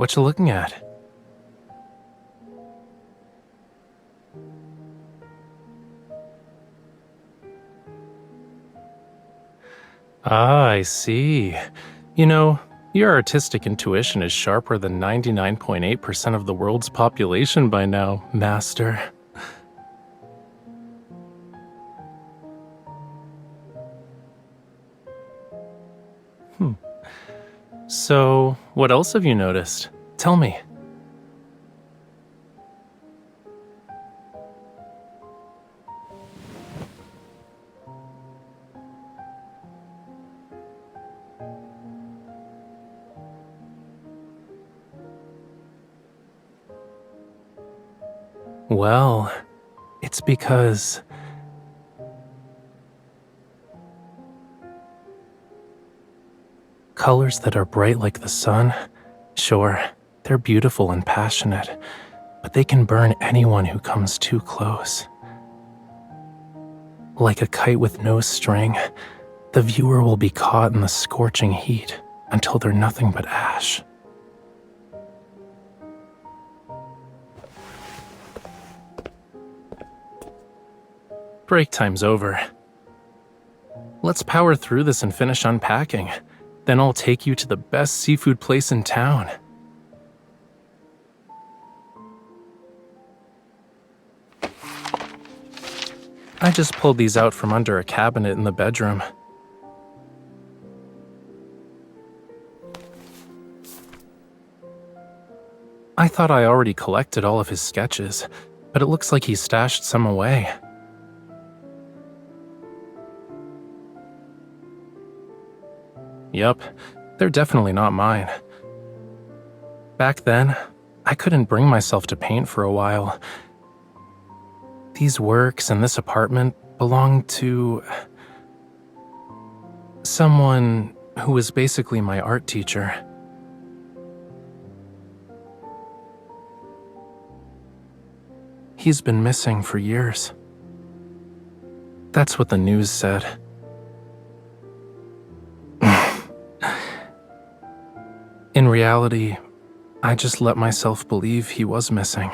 What you looking at? Ah, I see. You know, your artistic intuition is sharper than 99.8% of the world's population by now, Master. So, what else have you noticed? Tell me. Well, it's because colors that are bright like the sun, sure, they're beautiful and passionate, but they can burn anyone who comes too close. Like a kite with no string, the viewer will be caught in the scorching heat until they're nothing but ash. Break time's over. Let's power through this and finish unpacking. Then I'll take you to the best seafood place in town. I just pulled these out from under a cabinet in the bedroom. I thought I already collected all of his sketches, but it looks like he stashed some away. Yup, they're definitely not mine. Back then, I couldn't bring myself to paint for a while. These works and this apartment belonged to someone who was basically my art teacher. He's been missing for years. That's what the news said. In reality, I just let myself believe he was missing.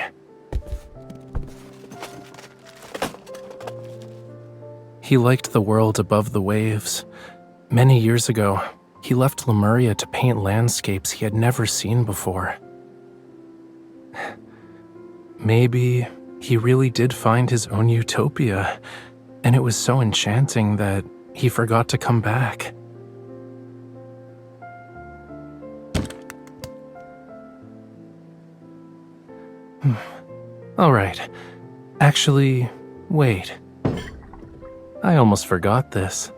He liked the world above the waves. Many years ago, he left Lemuria to paint landscapes he had never seen before. Maybe he really did find his own utopia, and it was so enchanting that he forgot to come back. All right. Actually, wait. I almost forgot this.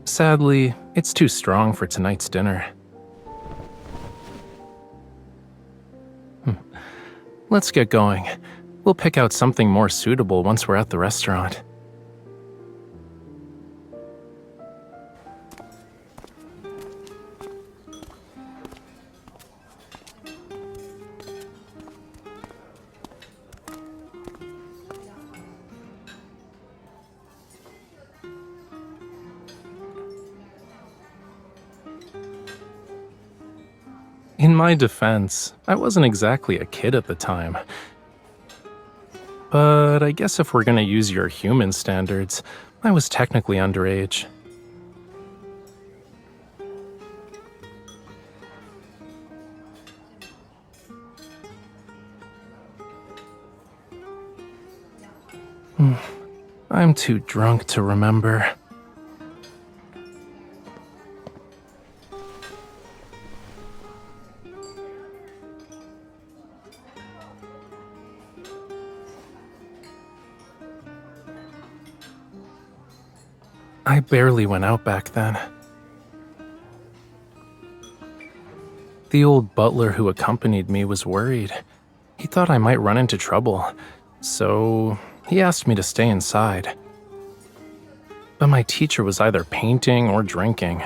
Sadly, it's too strong for tonight's dinner. Let's get going. We'll pick out something more suitable once we're at the restaurant. In my defense, I wasn't exactly a kid at the time. But I guess if we're gonna use your human standards, I was technically underage. I'm too drunk to remember. I barely went out back then. The old butler who accompanied me was worried. He thought I might run into trouble, so he asked me to stay inside. But my teacher was either painting or drinking.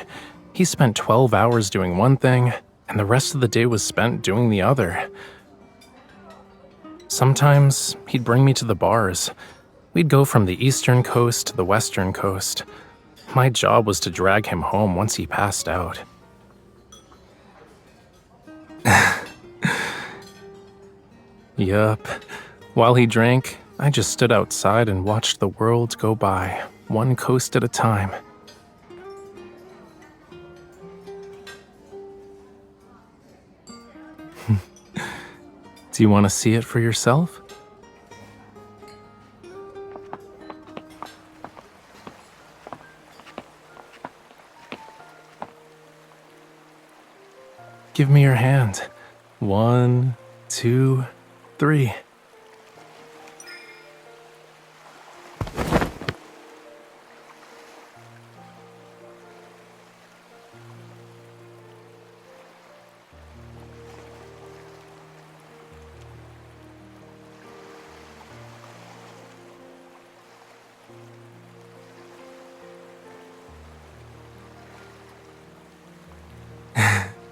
He spent 12 hours doing one thing, and the rest of the day was spent doing the other. Sometimes he'd bring me to the bars. We'd go from the eastern coast to the western coast. My job was to drag him home once he passed out. Yup. While he drank, I just stood outside and watched the world go by, one coast at a time. Do you want to see it for yourself? Give me your hand. 1, 2, 3.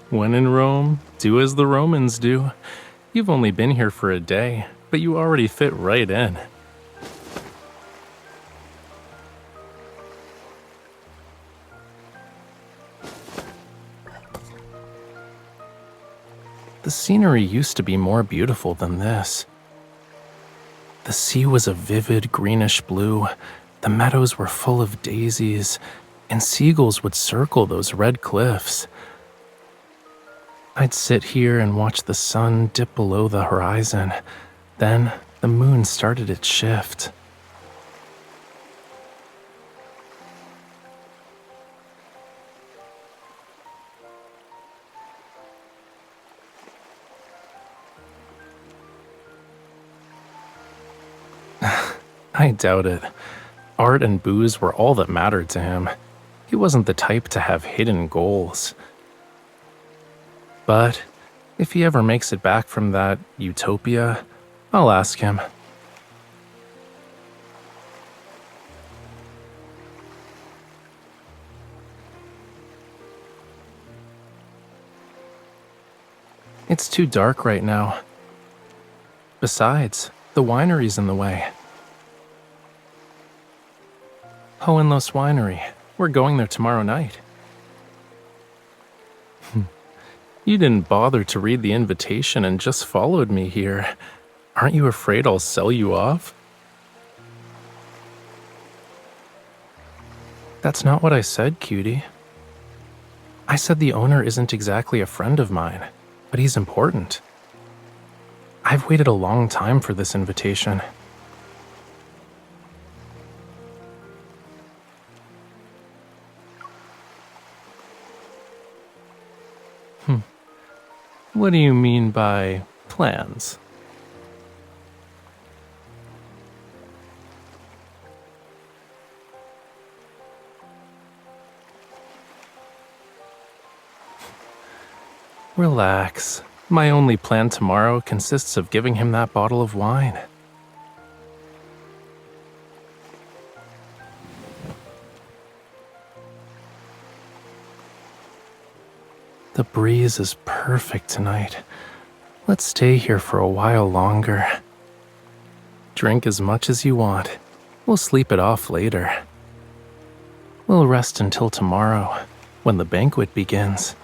When in Rome, do as the Romans do. You've only been here for a day, but you already fit right in. The scenery used to be more beautiful than this. The sea was a vivid greenish blue, the meadows were full of daisies, and seagulls would circle those red cliffs. I'd sit here and watch the sun dip below the horizon. Then the moon started its shift. I doubt it. Art and booze were all that mattered to him. He wasn't the type to have hidden goals. But if he ever makes it back from that utopia, I'll ask him. It's too dark right now. Besides, the winery's in the way. Hohenlos Winery. We're going there tomorrow night. You didn't bother to read the invitation and just followed me here. Aren't you afraid I'll sell you off? That's not what I said, cutie. I said the owner isn't exactly a friend of mine, but he's important. I've waited a long time for this invitation. What do you mean by plans? Relax. My only plan tomorrow consists of giving him that bottle of wine. The breeze is perfect tonight. Let's stay here for a while longer. Drink as much as you want. We'll sleep it off later. We'll rest until tomorrow, when the banquet begins.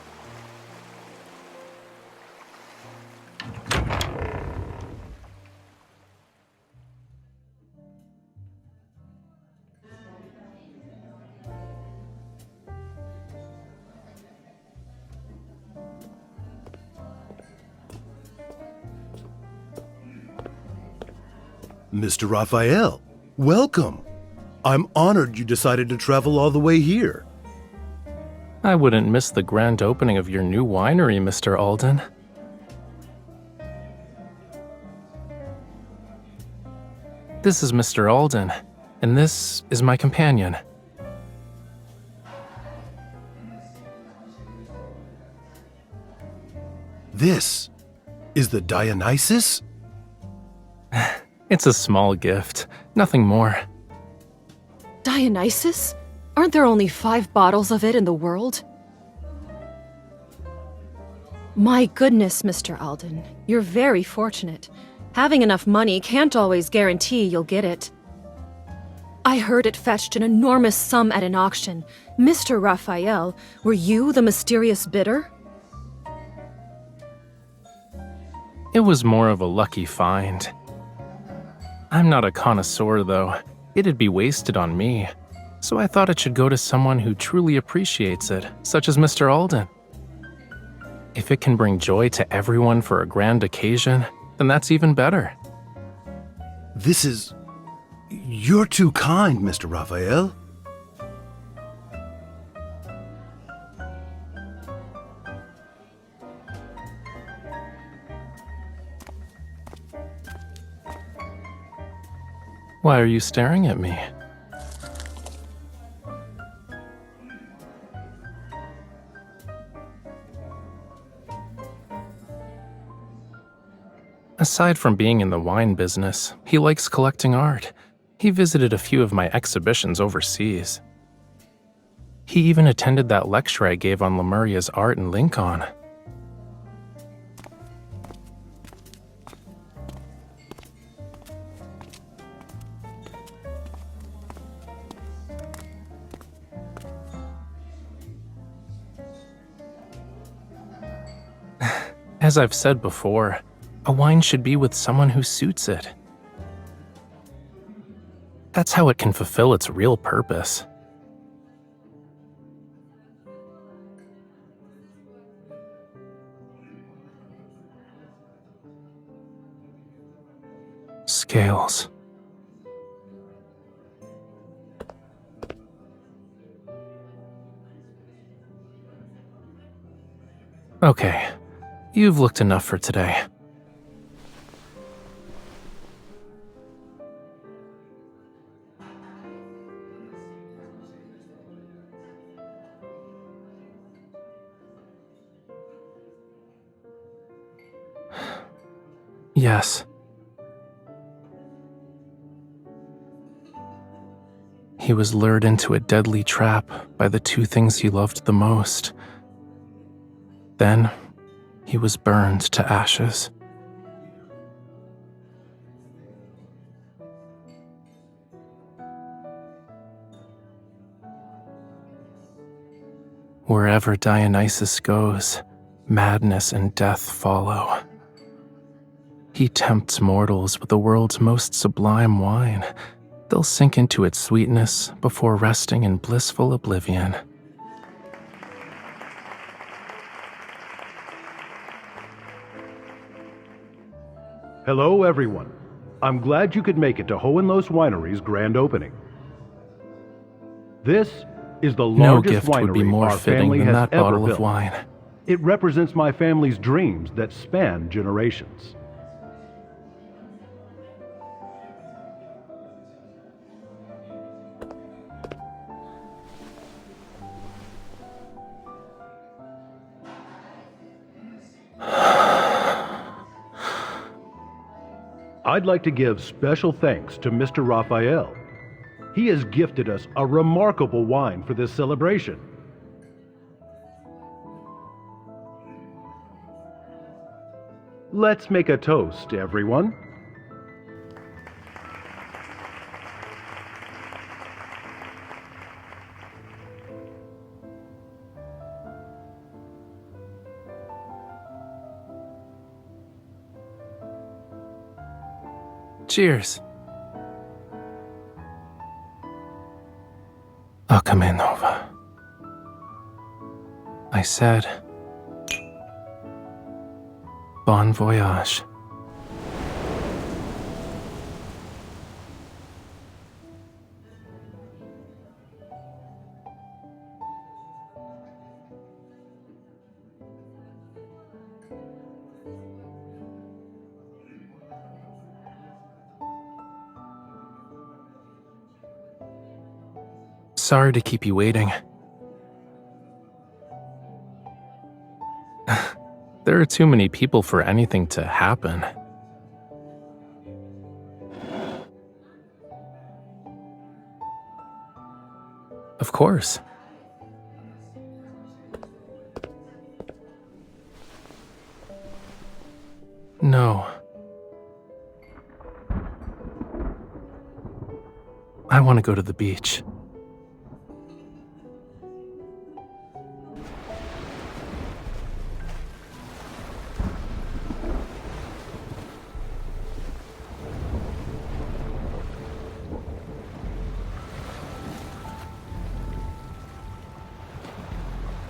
Mr. Rafayel, welcome. I'm honored you decided to travel all the way here. I wouldn't miss the grand opening of your new winery, Mr. Alden. This is Mr. Alden, and this is my companion. This is the Dionysus? It's a small gift, nothing more. Dionysus? Aren't there only 5 bottles of it in the world? My goodness, Mr. Alden. You're very fortunate. Having enough money can't always guarantee you'll get it. I heard it fetched an enormous sum at an auction. Mr. Rafayel, were you the mysterious bidder? It was more of a lucky find. I'm not a connoisseur, though. It'd be wasted on me. So I thought it should go to someone who truly appreciates it, such as Mr. Alden. If it can bring joy to everyone for a grand occasion, then that's even better. You're too kind, Mr. Raphael. Why are you staring at me? Aside from being in the wine business, he likes collecting art. He visited a few of my exhibitions overseas. He even attended that lecture I gave on Lemuria's art in Lincoln. As I've said before, a wine should be with someone who suits it. That's how it can fulfill its real purpose. Scales. Okay, you've looked enough for today. Yes. He was lured into a deadly trap by the two things he loved the most. Then, he was burned to ashes. Wherever Dionysus goes, madness and death follow. He tempts mortals with the world's most sublime wine. They'll sink into its sweetness before resting in blissful oblivion. Hello, everyone. I'm glad you could make it to Hohenloos Winery's grand opening. This is the No largest gift would be winery more our fitting family than has that ever bottle built. of wine. It represents my family's dreams that span generations. I'd like to give special thanks to Mr. Raphael. He has gifted us a remarkable wine for this celebration. Let's make a toast, everyone. Cheers. I'll come in, Nova. I said, bon voyage. Sorry to keep you waiting. There are too many people for anything to happen. Of course. No. I want to go to the beach.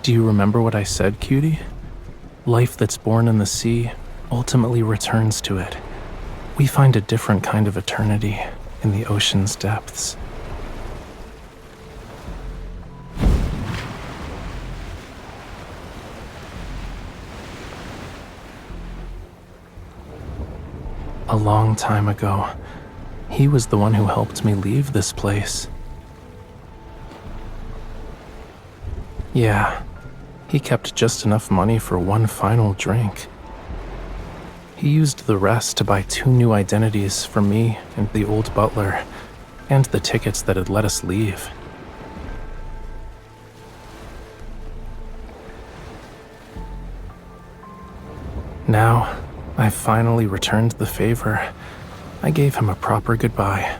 Do you remember what I said, cutie? Life that's born in the sea ultimately returns to it. We find a different kind of eternity in the ocean's depths. A long time ago, he was the one who helped me leave this place. Yeah, he kept just enough money for one final drink. He used the rest to buy 2 new identities for me and the old butler, and the tickets that had let us leave. Now, I've finally returned the favor. I gave him a proper goodbye.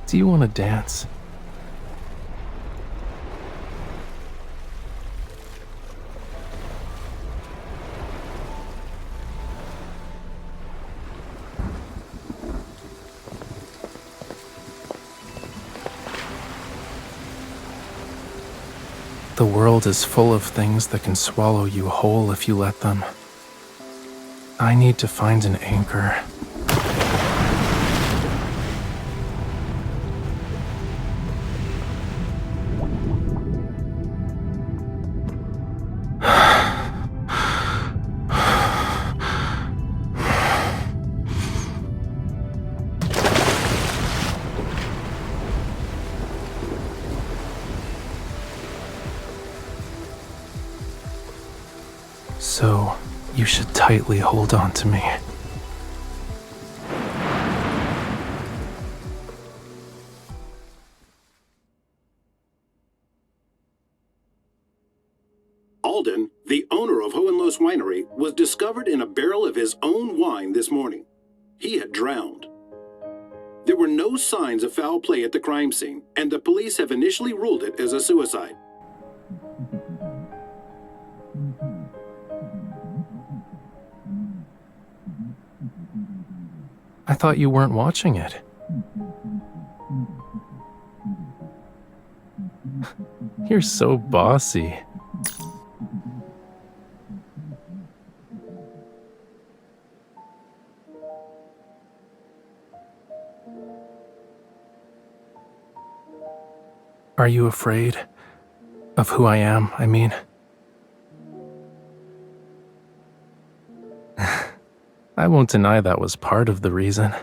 Do you want to dance? The world is full of things that can swallow you whole if you let them. I need to find an anchor. So, you should tightly hold on to me. Alden, the owner of Hohenloos Winery, was discovered in a barrel of his own wine this morning. He had drowned. There were no signs of foul play at the crime scene, and the police have initially ruled it as a suicide. I thought you weren't watching it. You're so bossy. Are you afraid of who I am, I mean? I won't deny that was part of the reason.